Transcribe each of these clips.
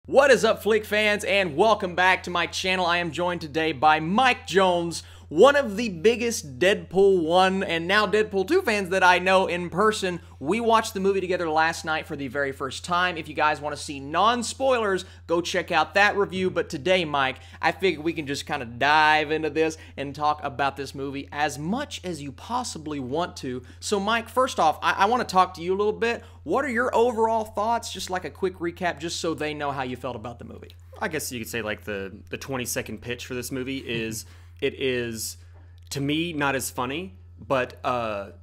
What is up, Flick fans, and welcome back to my channel. I am joined today by Mike Jones, one of the biggest Deadpool 1 and now Deadpool 2 fans that I know in person. We watched the movie together last night for the very first time. If you guys want to see non-spoilers, go check out that review. But today, Mike, I figured we can just kind of dive into this and talk about this movie as much as you possibly want to. So, Mike, first off, I want to talk to you a little bit. What are your overall thoughts? Just like a quick recap, just so they know how you felt about the movie. I guess you could say like the 20-second pitch for this movie is it is, to me, not as funny, but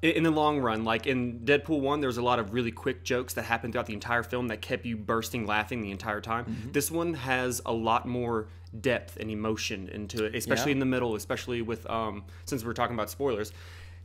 in the long run, like in Deadpool 1, there was a lot of really quick jokes that happened throughout the entire film that kept you bursting laughing the entire time. This one has a lot more depth and emotion into it, especially in the middle, especially with, since we're talking about spoilers,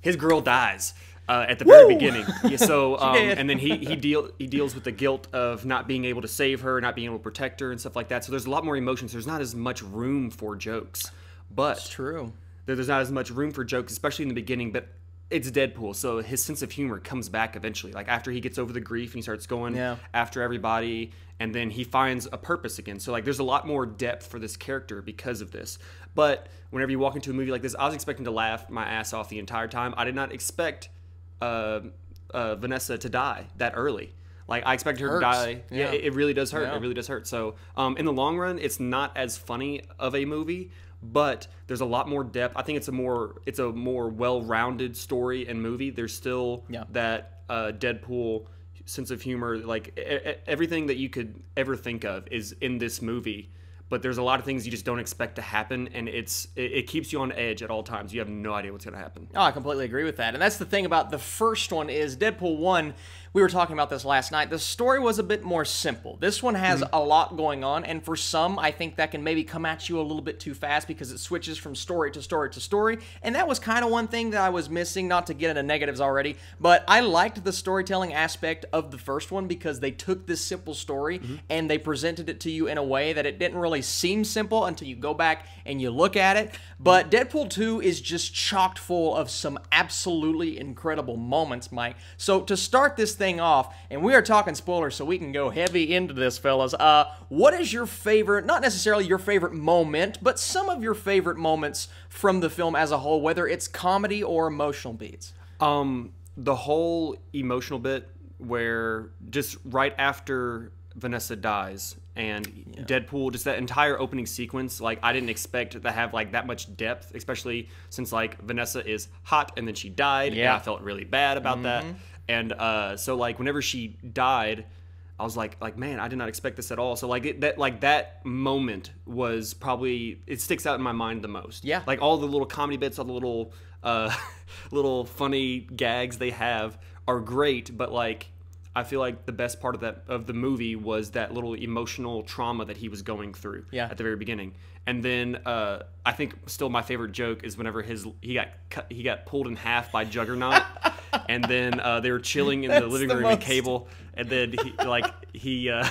his girl dies. At the very beginning, so and then he deals with the guilt of not being able to save her, not being able to protect her, and stuff like that. So there's a lot more emotions. There's not as much room for jokes, but It's true. There's not as much room for jokes, especially in the beginning. But it's Deadpool, so his sense of humor comes back eventually. Like after he gets over the grief and he starts going after everybody, and then he finds a purpose again. So like there's a lot more depth for this character because of this. But whenever you walk into a movie like this, I was expecting to laugh my ass off the entire time. I did not expect Vanessa to die that early. Like I expected her to die. Yeah, it really does hurt. It really does hurt. So in the long run, it's not as funny of a movie, but there's a lot more depth. I think it's a more well-rounded story and movie. There's still that Deadpool sense of humor. Like everything that you could ever think of is in this movie. But there's a lot of things you just don't expect to happen, and it keeps you on edge at all times. You have no idea what's going to happen. Oh, I completely agree with that. And that's the thing about the first one is Deadpool 1, we were talking about this last night, the story was a bit more simple. This one has a lot going on, and for some, I think that can maybe come at you a little bit too fast because it switches from story to story to story, and that was kind of one thing that I was missing, not to get into negatives already, but I liked the storytelling aspect of the first one because they took this simple story and they presented it to you in a way that it didn't really seem simple until you go back and you look at it. But Deadpool 2 is just chocked full of some absolutely incredible moments, Mike. So to start this thing off, and we are talking spoilers so we can go heavy into this, fellas, what is your favorite, not necessarily your favorite moment, but some of your favorite moments from the film as a whole, whether it's comedy or emotional beats? The whole emotional bit where just right after Vanessa dies and Deadpool, just that entire opening sequence, like I didn't expect to have like that much depth, especially since like Vanessa is hot and then she died, and I felt really bad about that. And so like whenever she died, I was like man, I did not expect this at all. So like that moment was probably, it sticks out in my mind the most. Yeah, like all the little comedy bits, all the little little funny gags they have are great, but like I feel like the best part of the movie was that little emotional trauma that he was going through at the very beginning. And then I think still my favorite joke is whenever he got pulled in half by Juggernaut, and then they were chilling in the living room in Cable, and then he's like Deadpool.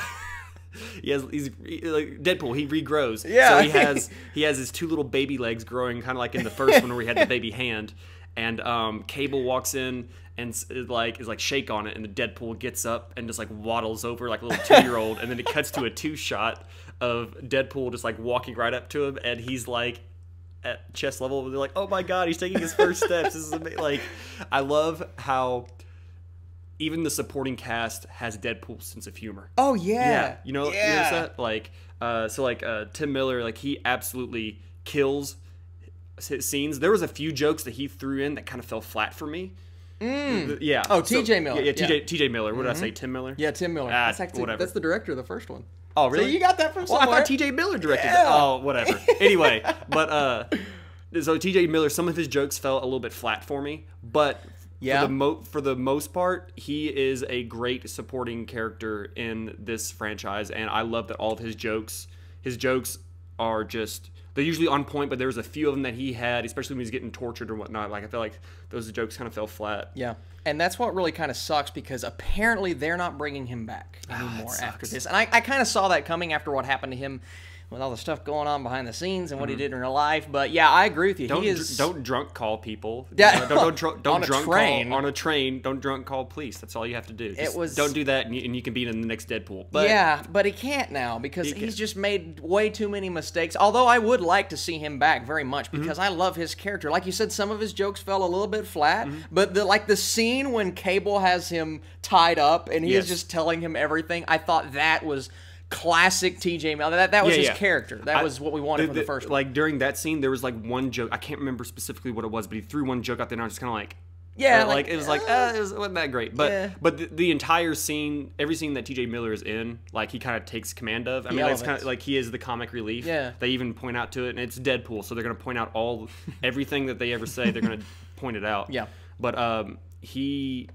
He regrows. So he has his two little baby legs growing, kind of like in the first one where he had the baby hand. And Cable walks in and is like shake on it, and the Deadpool gets up and just like waddles over like a little 2-year-old, and then it cuts to a 2-shot of Deadpool just like walking right up to him, and he's like at chest level. They're like, oh my god, he's taking his first steps. This is amazing. Like, I love how even the supporting cast has Deadpool's sense of humor. Oh yeah, you know that? Like Tim Miller, like he absolutely kills his scenes. There was a few jokes that he threw in that kind of fell flat for me. Yeah. Oh, TJ Miller. Yeah, TJ Miller. What did I say? Tim Miller? Yeah, Tim Miller. That's the director of the first one. Oh, really? So you got that from somewhere. I thought TJ Miller directed it. Oh, whatever. Anyway, but so TJ Miller, some of his jokes fell a little bit flat for me, but for the most part, he is a great supporting character in this franchise, and I love that all of his jokes are just, they're usually on point, but there was a few of them that he had, especially when he's getting tortured or whatnot. Like I feel like those jokes kind of fell flat. Yeah, and that's what really kind of sucks because apparently they're not bringing him back anymore after this. And I kind of saw that coming after what happened to him with all the stuff going on behind the scenes and what he did in real life. But yeah, I agree with you. Don't drunk call people. Yeah. Don't On a drunk train. call on a train. Don't drunk call police. That's all you have to do. Don't do that, and you can be in the next Deadpool. But yeah, but he can't now because he's just made way too many mistakes. Although I would like to see him back very much because I love his character. Like you said, some of his jokes fell a little bit flat, but the scene when Cable has him tied up and he is just telling him everything, I thought that was classic TJ Miller. That was his character. That was what we wanted from the first one. Like during that scene, there was like one joke. I can't remember specifically what it was, but he threw one joke out there, and I was just kind of like. Yeah, it wasn't that great, but the entire scene, every scene that TJ Miller is in, like he kind of takes command of. I mean, it's kind of like he is the comic relief. Yeah, they even point out to it, and it's Deadpool, so they're gonna point out everything that they ever say. They're gonna point it out. Yeah, but he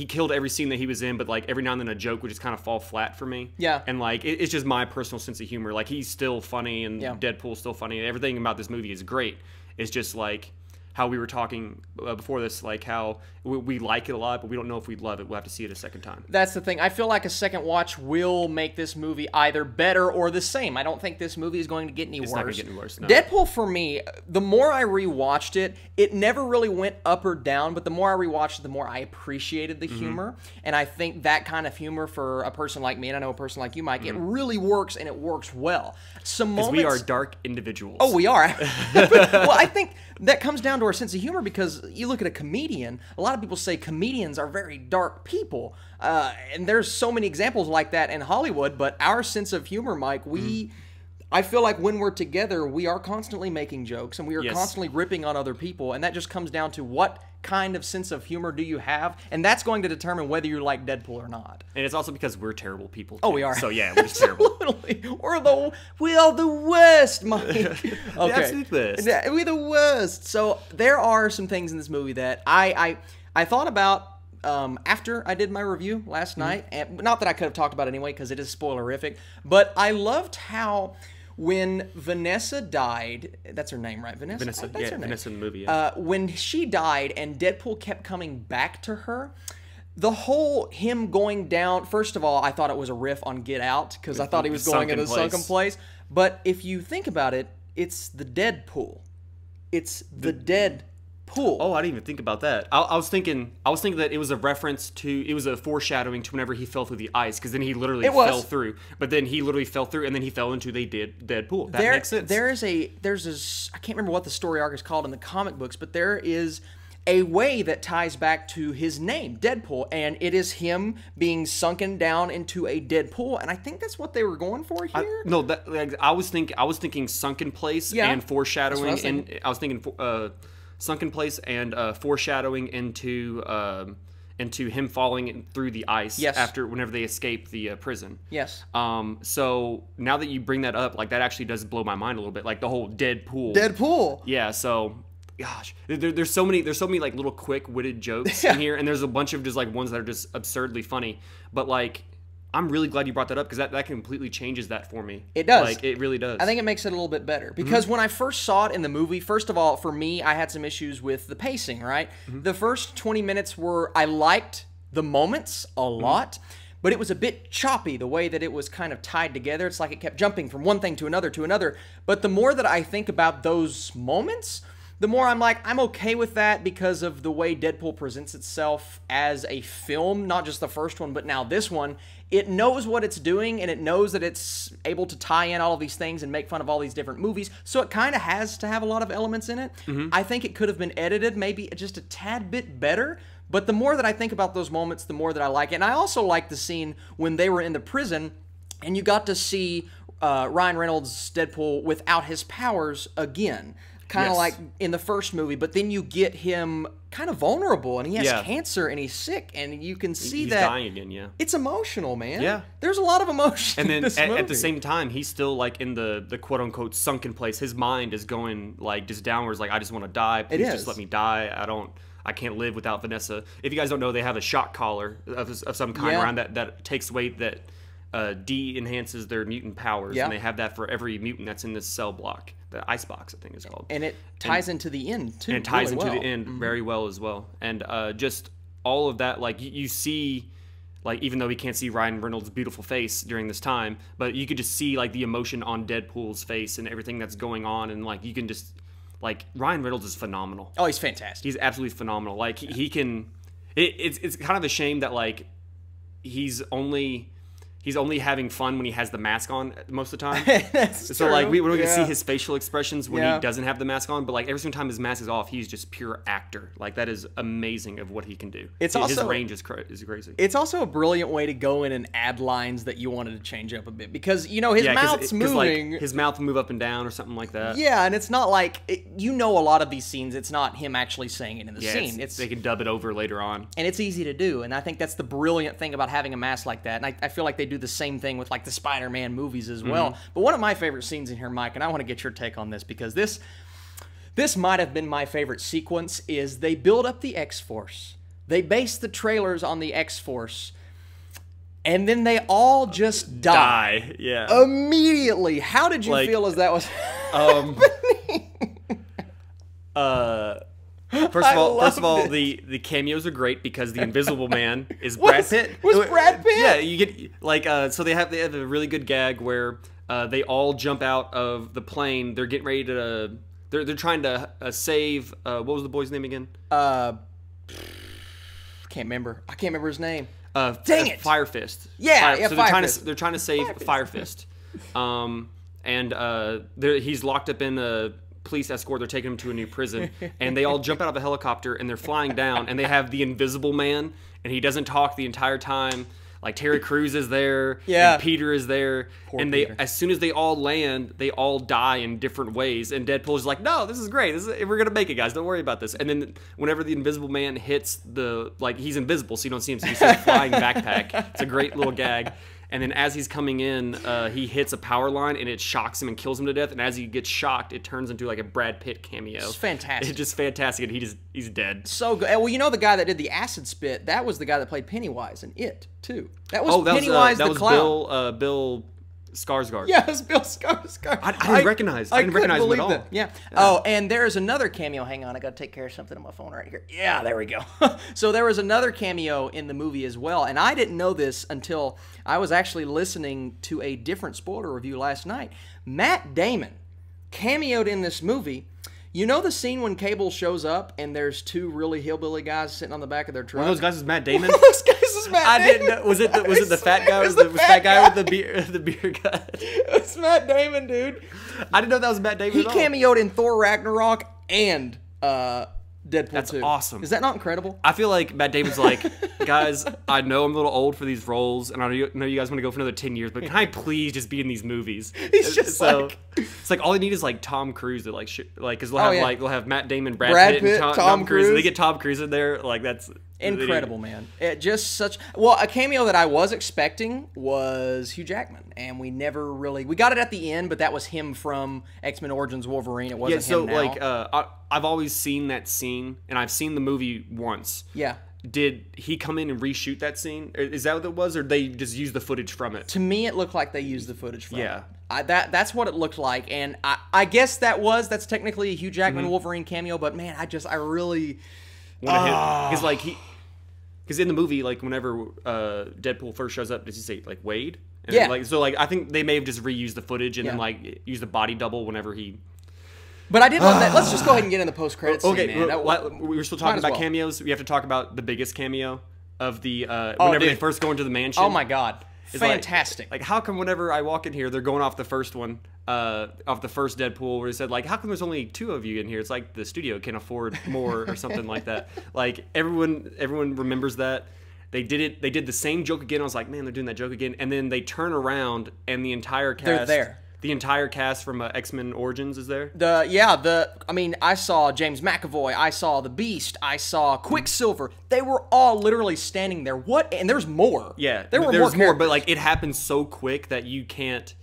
killed every scene that he was in, but like every now and then a joke would just kind of fall flat for me. Yeah, and like it's just my personal sense of humor. Like he's still funny, and Deadpool's still funny, and everything about this movie is great. It's just like. How we were talking before this, like how we like it a lot, but we don't know if we love it. We'll have to see it a second time. That's the thing. I feel like a second watch will make this movie either better or the same. I don't think this movie is going to get any worse. It's not going to get any worse, no. Deadpool, for me, the more I rewatched it, it never really went up or down, but the more I rewatched it, the more I appreciated the humor. And I think that kind of humor for a person like me, and I know a person like you, Mike, it really works, and it works well. Some moments... Because we are dark individuals. Oh, we are. Well, I think that comes down to our sense of humor because you look at a comedian, a lot of people say comedians are very dark people. And there's so many examples like that in Hollywood, but our sense of humor, Mike, I feel like when we're together, we are constantly making jokes and we are constantly ripping on other people, and that just comes down to what kind of sense of humor do you have, and that's going to determine whether you like Deadpool or not. And it's also because we're terrible people, too. Oh, we are. So yeah, we're just terrible. Absolutely. We are the worst, Mike. Okay. The absolute best. We're the worst. So there are some things in this movie that I thought about after I did my review last night, and not that I could have talked about it anyway because it is spoilerific, but I loved how when Vanessa died, that's her name, right? Vanessa? Vanessa, that's her name. Vanessa in the movie, yeah. When she died and Deadpool kept coming back to her, the whole him going down, first of all, I thought it was a riff on Get Out because I thought he was going in a sunken place. But if you think about it, it's the Deadpool. It's the Deadpool. Oh, I didn't even think about that. I was thinking that it was a reference to, it was a foreshadowing to whenever he fell through the ice, because then he literally fell through. But then he literally fell through, and then he fell into the Deadpool. That makes sense. There's this, I can't remember what the story arc is called in the comic books, but there is a way that ties back to his name, Deadpool, and it is him being sunken down into a Deadpool, and I think that's what they were going for here. I was thinking sunken place and foreshadowing, and I was thinking sunken place and foreshadowing into him falling through the ice after whenever they escape the prison. Yes. So now that you bring that up, like that actually does blow my mind a little bit. Like the whole Deadpool. Deadpool. Yeah. So, gosh, there's so many like little quick-witted jokes in here, and there's a bunch of just like ones that are just absurdly funny. But like, I'm really glad you brought that up because that completely changes that for me. It does. Like, it really does. I think it makes it a little bit better because when I first saw it in the movie, first of all, for me, I had some issues with the pacing, right? The first 20 minutes I liked the moments a lot, but it was a bit choppy the way that it was kind of tied together. It's like it kept jumping from one thing to another. But the more that I think about those moments, the more I'm like, I'm okay with that because of the way Deadpool presents itself as a film, not just the first one, but now this one. It knows what it's doing, and it knows that it's able to tie in all of these things and make fun of all these different movies, so it kind of has to have a lot of elements in it. I think it could have been edited maybe just a tad bit better, but the more that I think about those moments, the more that I like it. And I also like the scene when they were in the prison, and you got to see Ryan Reynolds' Deadpool without his powers again. Kind of like in the first movie, but then you get him kind of vulnerable, and he has cancer, and he's sick, and you can see he's that dying again. Yeah, it's emotional, man. Yeah, there's a lot of emotion. And then in this movie. At the same time, he's still like in the quote unquote sunken place. His mind is going like just downwards. Like, I just want to die. Please just let me die. I can't live without Vanessa. If you guys don't know, they have a shock collar of some kind around that takes weight that de-enhances their mutant powers, and they have that for every mutant that's in this cell block. The icebox, I think is called. And it ties into the end, too. And it ties into the end very well as well. And just all of that, like, you see like even though we can't see Ryan Reynolds' beautiful face during this time, but you could just see like the emotion on Deadpool's face and everything that's going on, and like you can just like Ryan Reynolds is phenomenal. Oh, he's fantastic. He's absolutely phenomenal. Like he can. It's kind of a shame that like he's only having fun when he has the mask on most of the time. That's so true. like we don't get to see his facial expressions when he doesn't have the mask on, but like every single time his mask is off, he's just pure actor. Like that is amazing of what he can do. His range is crazy. It's also a brilliant way to go in and add lines that you wanted to change up a bit, because his mouth's moving. Like, his mouth will move up and down or something like that. Yeah, and it's not like a lot of these scenes. It's not him actually saying it in the scene. They can dub it over later on, and it's easy to do. And I think that's the brilliant thing about having a mask like that. And I feel like they do the same thing with like the Spider-Man movies as well. But one of my favorite scenes in here, Mike, and I want to get your take on this, because this might have been my favorite sequence, is they build up the X-Force. They base the trailers on the X-Force, and then they all just die. Yeah. Immediately. How did you feel as that was happening? First of all, the cameos are great because the Invisible Man is Brad Pitt. Was Brad Pitt? Yeah, you get like so they have a really good gag where they all jump out of the plane. They're getting ready to they're trying to save what was the boy's name again? Can't remember. I can't remember his name. Dang it! Fire Fist. Yeah, so they're trying to save Fire Fist. He's locked up in a police escort. They're taking him to a new prison, and they all jump out of a helicopter and they're flying down, and they have the Invisible Man, and he doesn't talk the entire time. Like Terry Crews is there, and Peter is there, and Peter. As soon as they all land, they all die in different ways. And Deadpool's like, "No, this is great. We're gonna make it, guys. Don't worry about this." And then whenever the Invisible Man hits he's invisible, so you don't see him. So he's a flying backpack. It's a great little gag. And then as he's coming in, he hits a power line, and it shocks him and kills him to death. And as he gets shocked, it turns into like a Brad Pitt cameo. It's fantastic. It's just fantastic, and he's dead. So good. Well, the guy that did the acid spit, that was the guy that played Pennywise in It, too. That was Pennywise the clown. Bill Skarsgård. Yeah, it was Bill Skarsgård. I didn't recognize him at all. Yeah. Oh, and there's another cameo. Hang on, I got to take care of something on my phone right here. Yeah, there we go. So there was another cameo in the movie as well, and I didn't know this until I was actually listening to a different spoiler review last night. Matt Damon cameoed in this movie. You know the scene when Cable shows up and there's two really hillbilly guys sitting on the back of their truck? One of those guys is Matt Damon? One of those guys is Matt Damon. I didn't know. Was it the fat guy? Was the fat guy with the beer gut? It's Matt Damon, dude. I didn't know that was Matt Damon. He cameoed in Thor Ragnarok and Deadpool 2. That's awesome. Is that not incredible? I feel like Matt Damon's like, guys, I know I'm a little old for these roles, and I know you guys want to go for another 10 years, but can I please just be in these movies? He's just it's like all they need is like Tom Cruise to because they'll have Matt Damon, Brad Pitt, and Tom Cruise. And they get Tom Cruise in there, like that's incredible, man. It just a cameo that I was expecting was Hugh Jackman, and we never really got it at the end, but that was him from X-Men Origins Wolverine. It wasn't him now. I've always seen that scene, and I've seen the movie once. Yeah. Did he come in and reshoot that scene? Is that what it was, or they just used the footage from it? To me, it looked like they used the footage from it. That's what it looked like, and I guess that's technically a Hugh Jackman Wolverine cameo, but man, I really want to hit because in the movie, like whenever Deadpool first shows up, does he say like Wade? And I think they may have just reused the footage and then like used the body double whenever he. But I did love that. Let's just go ahead and get in the post-credits scene, man. We were still talking about cameos. We have to talk about the biggest cameo of the whenever they first go into the mansion. Oh my god, fantastic! Like how come whenever I walk in here, they're going off the first one, off the first Deadpool, where he said like, how come there's only 2 of you in here? It's like the studio can afford more or something like that. Like everyone remembers that. They did it. They did the same joke again. I was like, man, they're doing that joke again. And then they turn around and the entire cast. They're there. The entire cast from X-Men Origins is there? I saw James McAvoy, I saw The Beast, I saw Quicksilver. They were all literally standing there. What? And there's more. Yeah, there's more, but like it happens so quick that you can't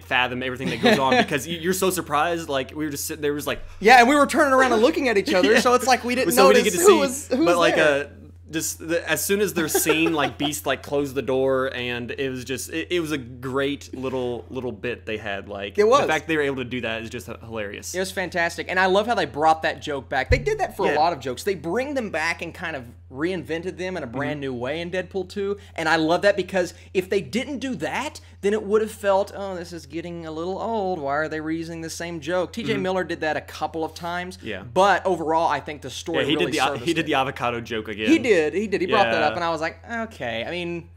fathom everything that goes on because you're so surprised. Like we were just sitting there, was like and we were turning around and looking at each other, so it's like we didn't notice who was there. Just as soon as they're seen, like Beast like closed the door, and it was just it was a great little bit they had. Like it was. The fact they were able to do that is just hilarious. It was fantastic, and I love how they brought that joke back. They did that for a lot of jokes. They bring them back and kind of reinvented them in a brand new way in Deadpool 2, and I love that because if they didn't do that, then it would have felt, oh, this is getting a little old. Why are they reusing the same joke? T.J. Miller did that a couple of times, but overall, I think the story he really did he did the avocado joke again. He did. He brought that up, and I was like, okay. I mean,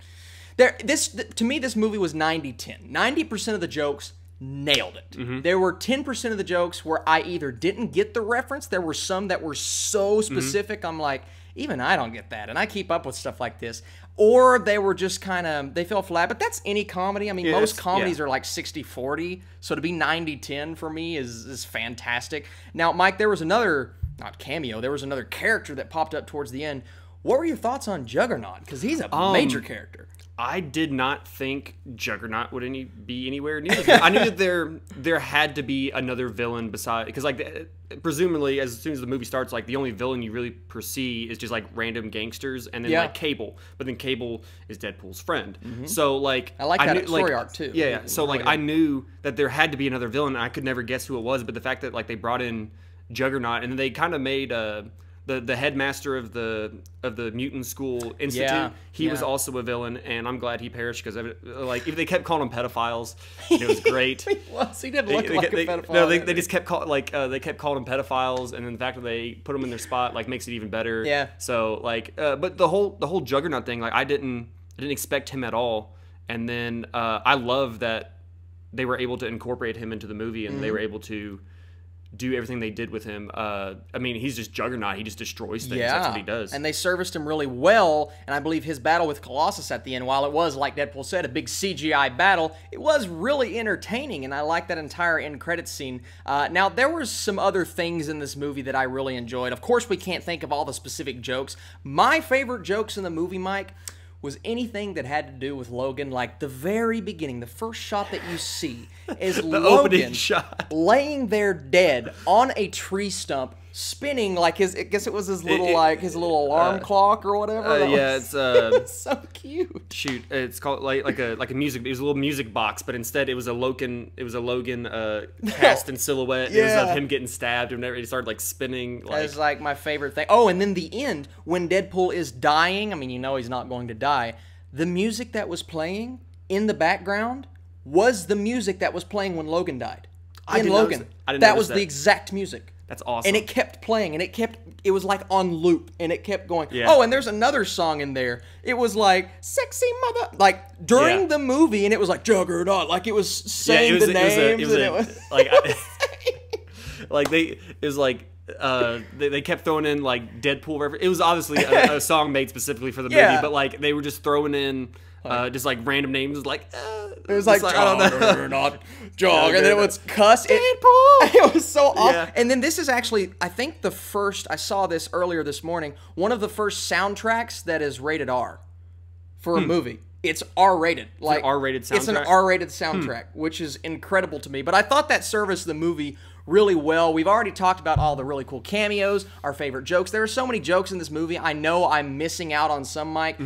to me, this movie was 90-10. 90% of the jokes nailed it. There were 10% of the jokes where I either didn't get the reference, there were some that were so specific, I'm like, even I don't get that, and I keep up with stuff like this. Or they were just kind of, they fell flat, but that's any comedy. I mean, most comedies are like 60-40, so to be 90-10 for me is fantastic. Now, Mike, there was another, not cameo, there was another character that popped up towards the end. What were your thoughts on Juggernaut? Because he's a major character. I did not think Juggernaut would be anywhere near this. I knew that there had to be another villain beside, because like presumably as soon as the movie starts, like the only villain you really perceive is just like random gangsters, and then like Cable. But then Cable is Deadpool's friend. So like I like that story arc too. Yeah. So like I knew that there had to be another villain, and I could never guess who it was. But the fact that like they brought in Juggernaut, and then they kind of made the headmaster of the mutant school institute, he was also a villain, and I'm glad he perished because like if they kept calling him pedophiles, it was great. He didn't look like a pedophile. No, they just kept calling him pedophiles, and then the fact that they put him in their spot like makes it even better. Yeah. So like, but the whole Juggernaut thing, like I didn't expect him at all, and then I love that they were able to incorporate him into the movie, and they were able to do everything they did with him. I mean, he's just Juggernaut. He just destroys things. That's what he does. And they serviced him really well, and I believe his battle with Colossus at the end, while it was, like Deadpool said, a big CGI battle, it was really entertaining, and I like that entire end credits scene. Now, there were some other things in this movie that I really enjoyed. Of course, we can't think of all the specific jokes. My favorite jokes in the movie, Mike, was anything that had to do with Logan, like the very beginning, the first shot that you see is Logan laying there dead on a tree stump, spinning like I guess it was his little his little alarm clock or whatever. It's so cute. Shoot, it's called like a music. It was a little music box, but instead it was a Logan cast in silhouette. It was of him getting stabbed, and he started like spinning. That's like my favorite thing. Oh, and then the end when Deadpool is dying. I mean, you know he's not going to die. The music that was playing in the background was the music that was playing when Logan died. That was the exact music. That's awesome. And it kept playing, and it was like on loop, and it kept going. Yeah. Oh, and there's another song in there. It was like, sexy mother, like during the movie, and it was like, Juggernaut, like it was saying the names, and it was like, they kept throwing in like Deadpool. It was obviously a song made specifically for the movie, but like they were just throwing in just like random names, like it was like Juggernaut, and then it was cuss. It was so awesome. Yeah. And then this is actually, I think the first, I saw this earlier this morning, one of the first soundtracks that is rated R for a movie. It's R-rated. Like an R-rated soundtrack? It's an R-rated soundtrack, which is incredible to me. But I thought that serviced the movie really well. We've already talked about all the really cool cameos, our favorite jokes. There are so many jokes in this movie. I know I'm missing out on some, Mike.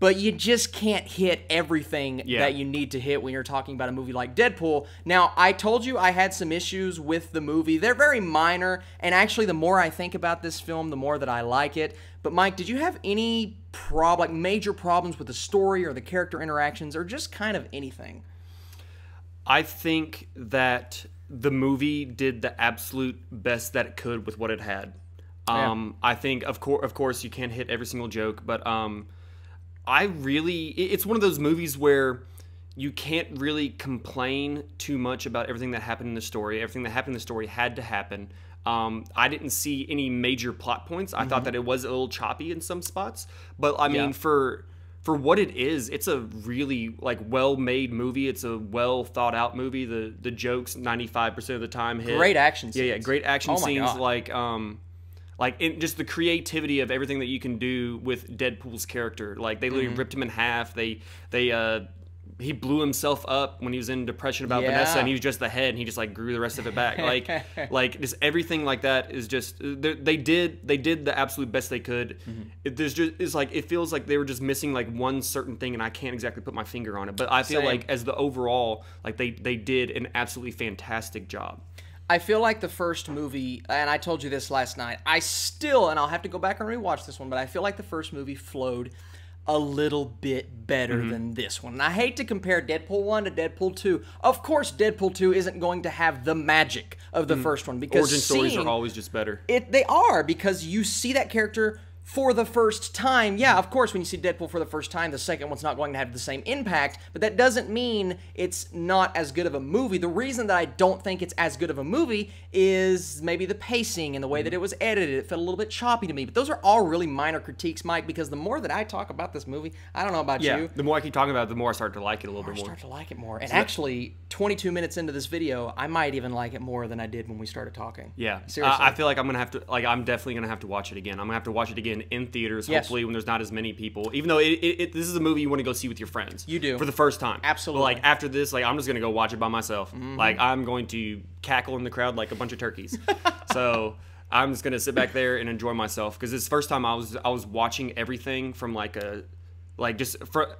But you just can't hit everything that you need to hit when you're talking about a movie like Deadpool. Now, I told you I had some issues with the movie. They're very minor, and actually the more I think about this film, the more that I like it. But Mike, did you have any major problems with the story or the character interactions or just kind of anything? I think that the movie did the absolute best that it could with what it had. I think, of course, you can't hit every single joke, but it's one of those movies where you can't really complain too much about everything that happened in the story. Everything that happened in the story had to happen. I didn't see any major plot points. I thought that it was a little choppy in some spots, but I mean, for what it is, it's a really like well-made movie. It's a well thought out movie. The jokes 95% of the time hit. Great action scenes. Yeah, great action scenes. Like in just the creativity of everything that you can do with Deadpool's character. Like they literally ripped him in half. He blew himself up when he was in depression about Vanessa, and he was just the head, and he just like grew the rest of it back. Like just everything like that is just they did the absolute best they could. It feels like they were just missing like one certain thing, and I can't exactly put my finger on it. But I feel like as the overall, like they did an absolutely fantastic job. I feel like the first movie, and I told you this last night, and I'll have to go back and rewatch this one, but I feel like the first movie flowed a little bit better than this one. And I hate to compare Deadpool 1 to Deadpool 2. Of course, Deadpool 2 isn't going to have the magic of the first one, because origin stories are always just better. They are, because you see that character for the first time. Yeah, of course, when you see Deadpool for the first time, the second one's not going to have the same impact, but that doesn't mean it's not as good of a movie. The reason that I don't think it's as good of a movie is maybe the pacing and the way that it was edited. It felt a little bit choppy to me, but those are all really minor critiques, Mike, because the more that I talk about this movie, I don't know about you. The more I keep talking about it, the more I start to like it a little bit more. I start to like it more. And actually, 22 minutes into this video, I might even like it more than I did when we started talking. Yeah. Seriously. I feel like I'm definitely going to have to watch it again. I'm going to have to watch it again in theaters, hopefully, when there's not as many people. Even though this is a movie you want to go see with your friends. You do. For the first time. Absolutely. But like after this, like I'm just going to go watch it by myself. Like I'm going to cackle in the crowd like a bunch of turkeys. So I'm just going to sit back there and enjoy myself, because this first time I was watching everything from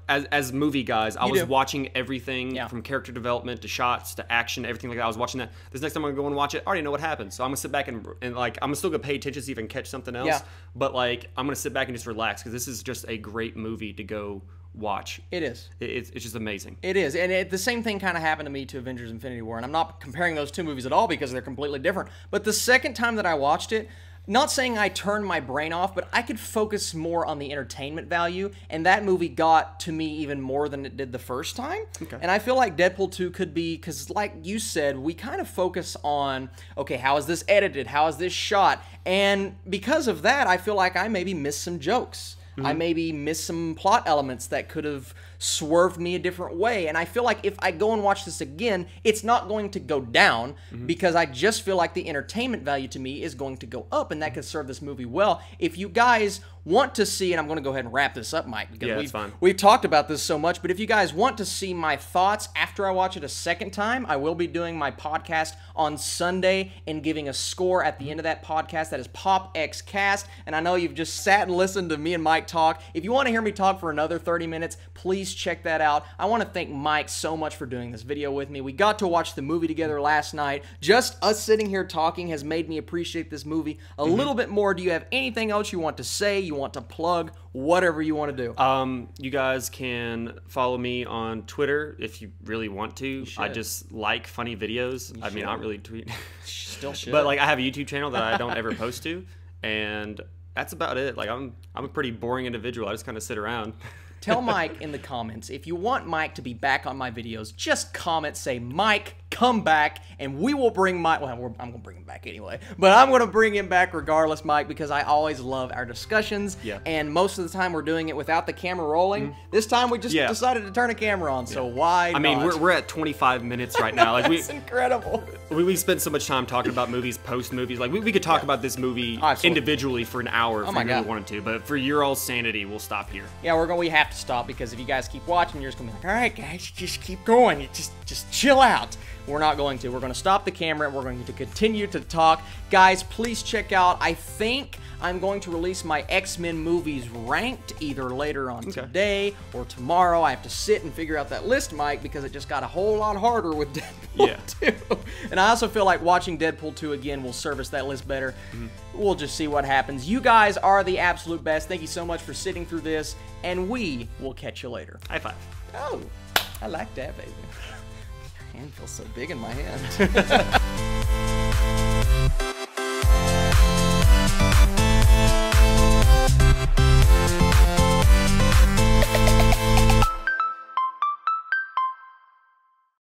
as movie guys, I was watching everything from character development to shots to action, everything like that. I was watching that. This next time I'm going to go and watch it, I already know what happens. So I'm going to sit back and like, I'm still going to pay attention to see if I can catch something else. Yeah. But like, I'm going to sit back and just relax, because this is just a great movie to go watch. It is. It's just amazing. It is. And the same thing kind of happened to me to Avengers Infinity War. And I'm not comparing those two movies at all because they're completely different. But the second time that I watched it, not saying I turned my brain off, but I could focus more on the entertainment value, and that movie got to me even more than it did the first time. Okay. And I feel like Deadpool 2 could be, because like you said, we kind of focus on, okay, how is this edited? How is this shot? And because of that, I feel like I maybe missed some jokes. I maybe missed some plot elements that could have swerved me a different way. And I feel like if I go and watch this again, it's not going to go down, because I just feel like the entertainment value to me is going to go up, and that could serve this movie well. If you guys want to see, and I'm going to go ahead and wrap this up, Mike, because we've talked about this so much, but if you guys want to see my thoughts after I watch it a second time, I will be doing my podcast on Sunday and giving a score at the end of that podcast. That is Popxcast, and I know you've just sat and listened to me and Mike talk. If you want to hear me talk for another 30 minutes, please check that out. I want to thank Mike so much for doing this video with me. We got to watch the movie together last night. Just us sitting here talking has made me appreciate this movie a little bit more. Do you have anything else you want to say, you want to plug, whatever you want to do? You guys can follow me on Twitter if you really want to. I just like funny videos. I mean, I don't really tweet. Still should. But like, I have a YouTube channel that I don't ever post to, and that's about it. Like, I'm a pretty boring individual. I just kind of sit around. Tell Mike in the comments, if you want Mike to be back on my videos, just comment, say, Mike, come back, and we will bring Mike. Well, I'm going to bring him back anyway, but I'm going to bring him back regardless, Mike, because I always love our discussions, and most of the time we're doing it without the camera rolling. This time we just decided to turn a camera on, so why not? I mean, we're at 25 minutes right now. Like, That's incredible. We spent so much time talking about movies, post-movies. Like, we could talk about this movie individually for an hour if we really wanted to, but for your all sanity, we'll stop here. Yeah, we have to stop, because if you guys keep watching, you're just going to be like, all right, guys, just keep going. Just chill out. We're not going to. We're going to stop the camera, and we're going to continue to talk. Guys, please check out, I think I'm going to release my X-Men movies ranked either later on today or tomorrow. I have to sit and figure out that list, Mike, because it just got a whole lot harder with Deadpool 2. And I also feel like watching Deadpool 2 again will service that list better. We'll just see what happens. You guys are the absolute best. Thank you so much for sitting through this, and we will catch you later. High five. Oh, I like that, baby. Your hand feels so big in my hand.